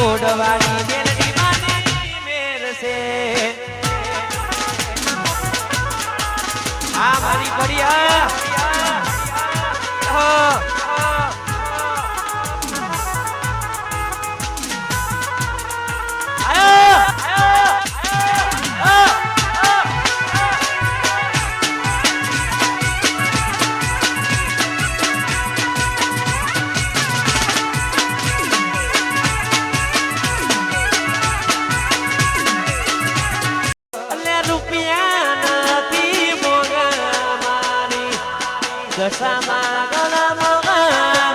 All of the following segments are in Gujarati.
ઓડવાડી મેલડી માની મેર છે આ મારી બઢિયા દશામાં ગળા મોગા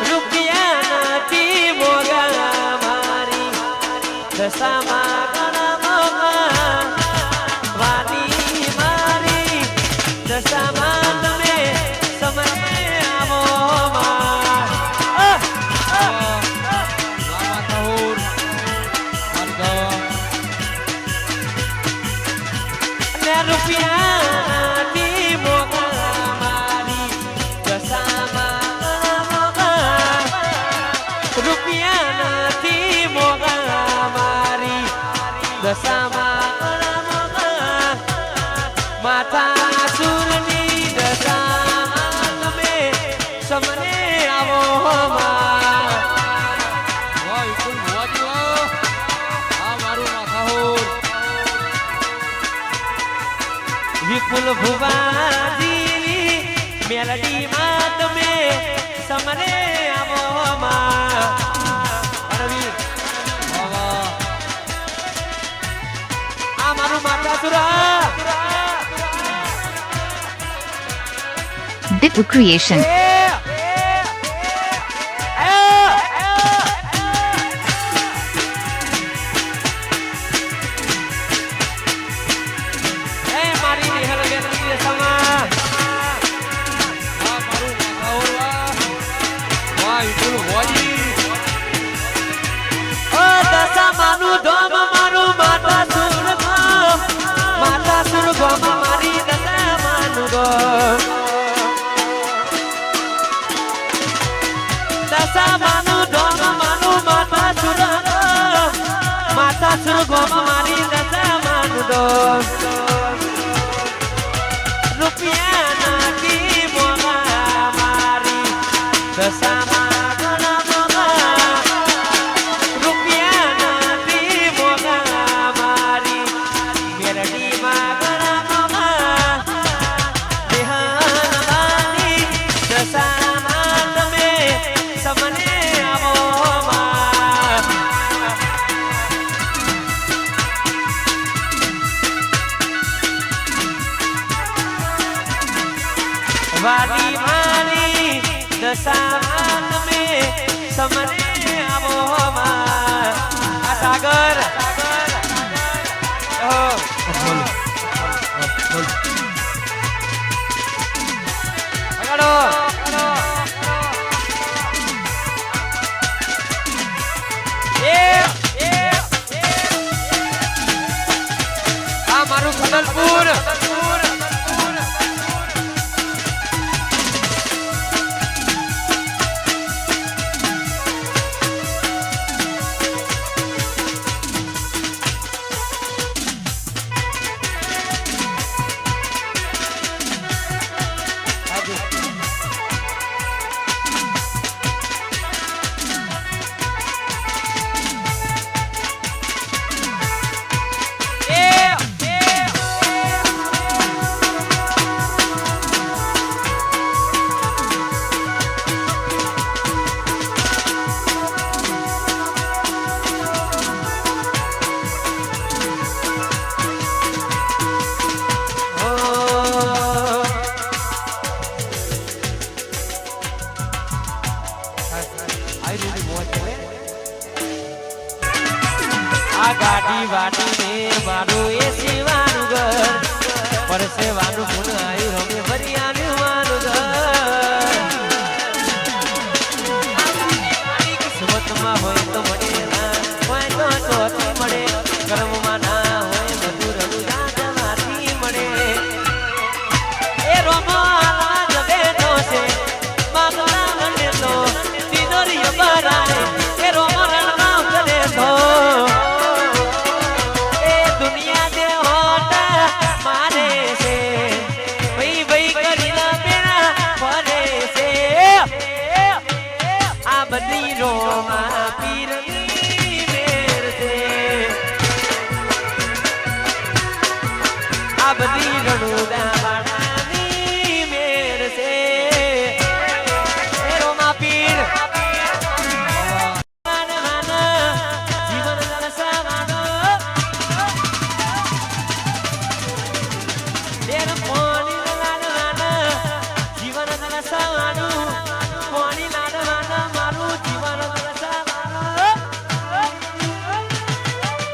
રૂપિયા નથી મોગા મારી દશામાં ગળા મોગા વાની મારી દશામાં તમે સમય આવો રૂપિયા દશામાં માતા સુરની દશામાં તમે સમને આવો વિપુલ ભુવાજી મેલડી માં તમે સમને આવો Dipu Creation. માતા સુર ગોમ મારી દશામાં રૂપિયા નાખી મોગા મારી દશામાં ગળા મોગા રૂપિયા નાખી મોગા મારી મેલડીમાં ગળા મોગા દેહાનવાની દશામાં તમે સમને આવો વાડી મારી દશામાં તમે સમને આવો આ સાગર આ મારું ખદલપુર આ ગાડી વાડીને મારું એ શિવાનું ઘર પરસેવાનું ગુણ આવ્યું રમે ભરિયાનું મારું ઘર કિસ્મતમાં હોય તો મળે ના હોય તો મળે કર્મમાં ના હોય બધું રઘુ જાતમાંથી મળે એ રોમો આલાજ બેઠો છે માગલા મને તો તિજોરી બરાડે એ રોમો બધી રણુદા વાળાની મેર છે એ રોમા પીર જીવન દર્શાવાનો દેર પાણી લાડવાના જીવન દર્શાવાનું પાણી લાડવાના મારું જીવન દર્શાવાનું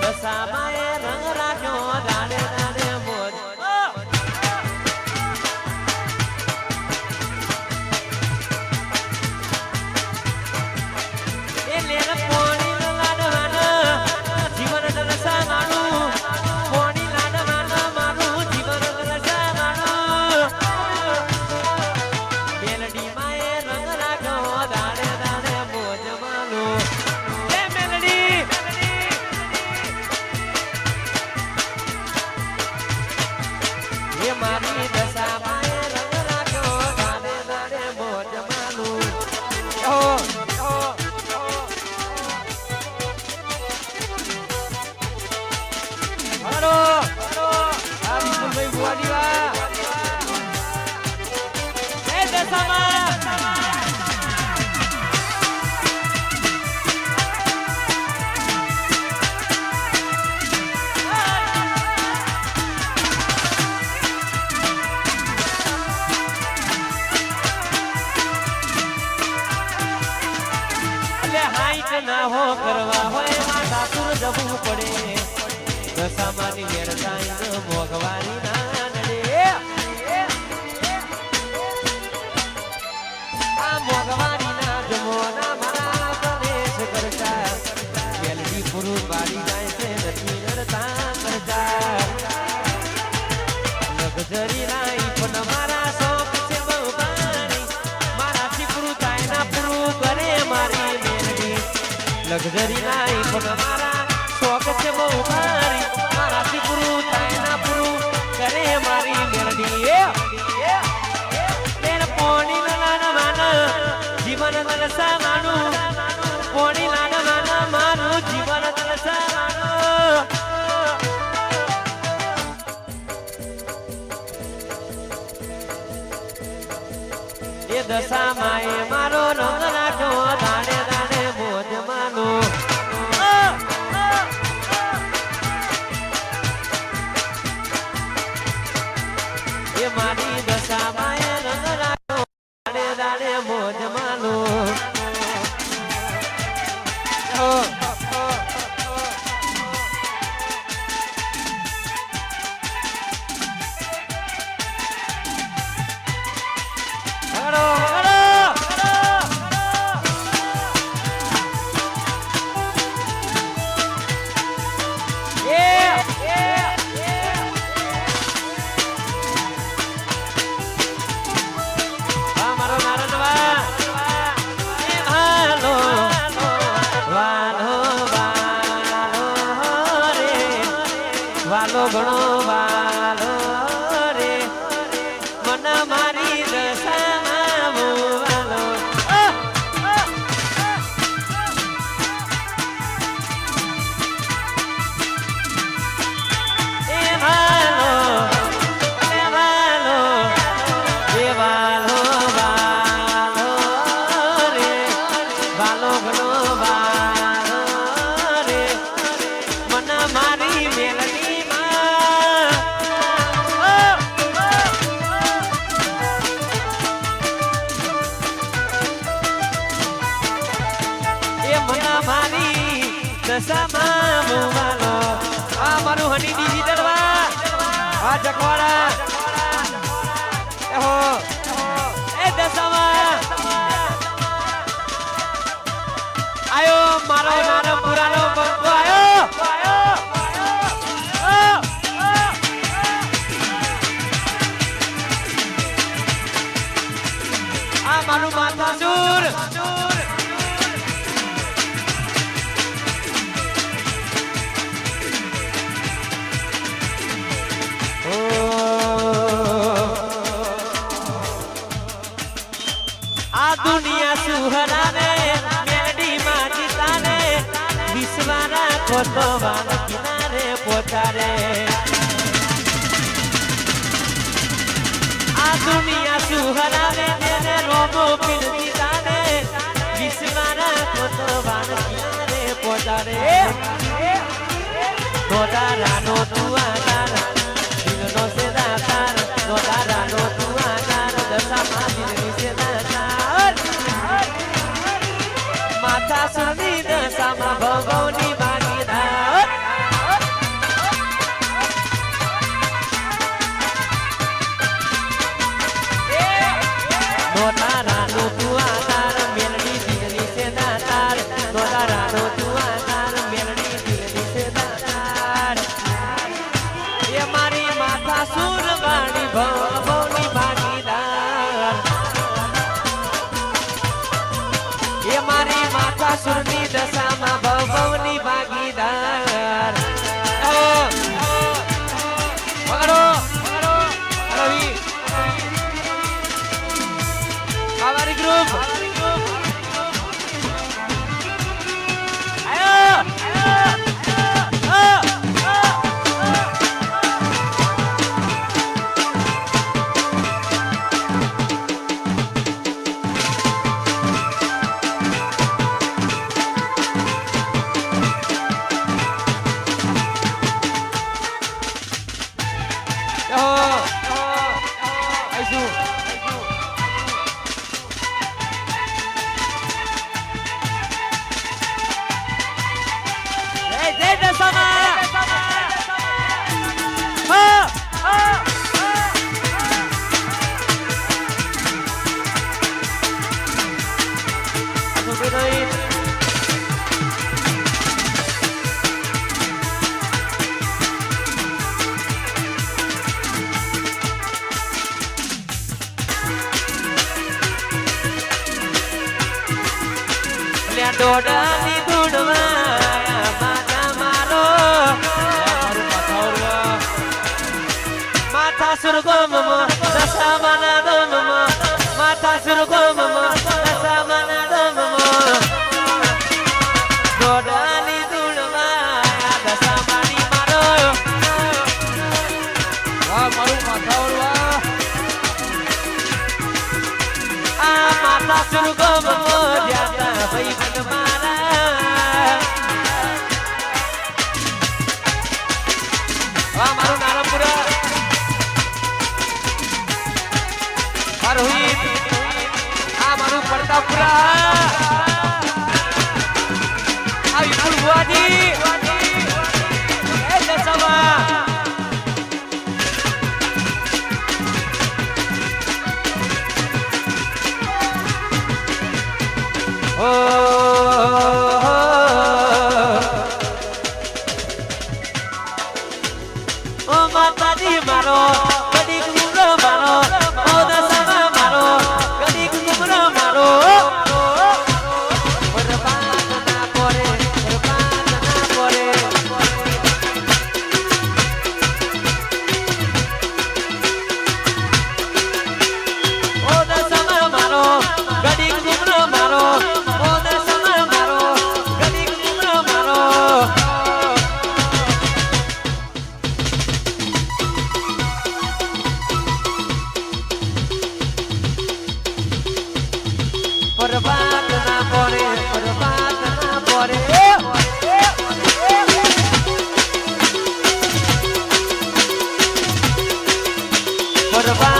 દશામાએ રંગ રાખ્યો દાડે દાડે મોજ એ લેર પાણી લાડવાના જીવન દર્શાવાનું પાણી લાડવાના મારું જીવન દર્શાવાનું મેલડી માએ રંગ રાખ્યો દાડે દાડે મોજ માનું એ મેલડી એ મારી દશામાએ રંગ રાખ્યો દાડે દાડે મોજ માનું હરો આ વિપુલભાઈ ભુવાની વા એ દશામાં હાઈટ ના હો કરવા હોય માથા સુર જવું પડે દશામાની વેરતાઈ મોગવારી ના નડે આ મોગવારી ના જમોના મારા પ્રવેશ કરતા વેલડી પુરુષ વાળી જાય છે નથી નડતા કરતા લગજરી લાઈફ ન મારા શોખ છે બહુ ભારી મારા ચીપરું થાય ના પૂરું કરે મારી લગઝરી લાઈફ મારા શોખ છે બહુ ભારી મારાથી પૂરું થાય ના પૂરું કરે મારી મેલડી તેર પોણી લાડવાના જીવન દર્શાવાનું પોણી લાડવાના મારું જીવન દર્શાવાનું એ દશામાએ મારો રંગ રાખ્યો દાડે દાડે મોજ માનો એ મારી દશામાએ રંગ રાખ્યો દાડે દાડે મોજ માનો વાલો ઘણો વાલો રે મન મારી દશામાં વાલો એ વાલો એ વાલો એ વાલો વાલો રે વાલો ઘણો વાલો રે મન મારી મેલડી દશામાં મુવાલો આ મારું હની ડિજિટલ વા આ જકવાડા એહો એ દશામાં આયો મારો નાનો પુરાનો બંકો આયો આ મારું માથા સૂર આ દુનિયા સુહરાને મેલડી માં જીતાને વિશ્વ રાખો તો વાન કિનારે પોતારે દુનિયા સુહરાને તેને રોમો પીરતી તાને વિશ્વાના કોતવાન કિનારે પોતારે નોદારાનો તું આધાર દિલનો સે દાતાર નોદારાનો તું આધાર દશામાં દિલની સે દાતાર માથા સુરની દશામાં ભગવની ભાગીદાર નોદારાનો તું આધાર મેલડી દિલની સે દાતાર નોદારાનો તું આધાર મેલડી દિલની સે દાતાર એ મારી માથા સુર વાળી ભવની ભાગીદાર એ મારી માથા સુરની દશામાં ભવની ભાગીદાર પકડો રવિ અમારી ગ્રુપ ડોડાની ધૂળવાયા માથા મારો માથા સુરગોમમાં દશામાના દોમમાં માથા સુરગોમમાં દશામાના દોમમાં ડોડાની ધૂળવાયા દશામાની મારો વાહ મારું માથા આ માથા સુરગોમમાં જાતા ભાઈ મારું નારાયણપુરા રોહિત આ મારું પડતાપુરા આ વિપુલ ભુવાજી એ દશામાં માતાજી મારો કદી ગુમરો મારો ઓ દશામાં મારો કદી ગુમરો મારો બરબાદ ના પોરે ઓ દશામાં મારો કદી ગુમરો મારો ઓ દશામાં મારો કદી ગુમરો મારો બરબાદ ના પોરે બરબાદ ના પોરે બરબાદ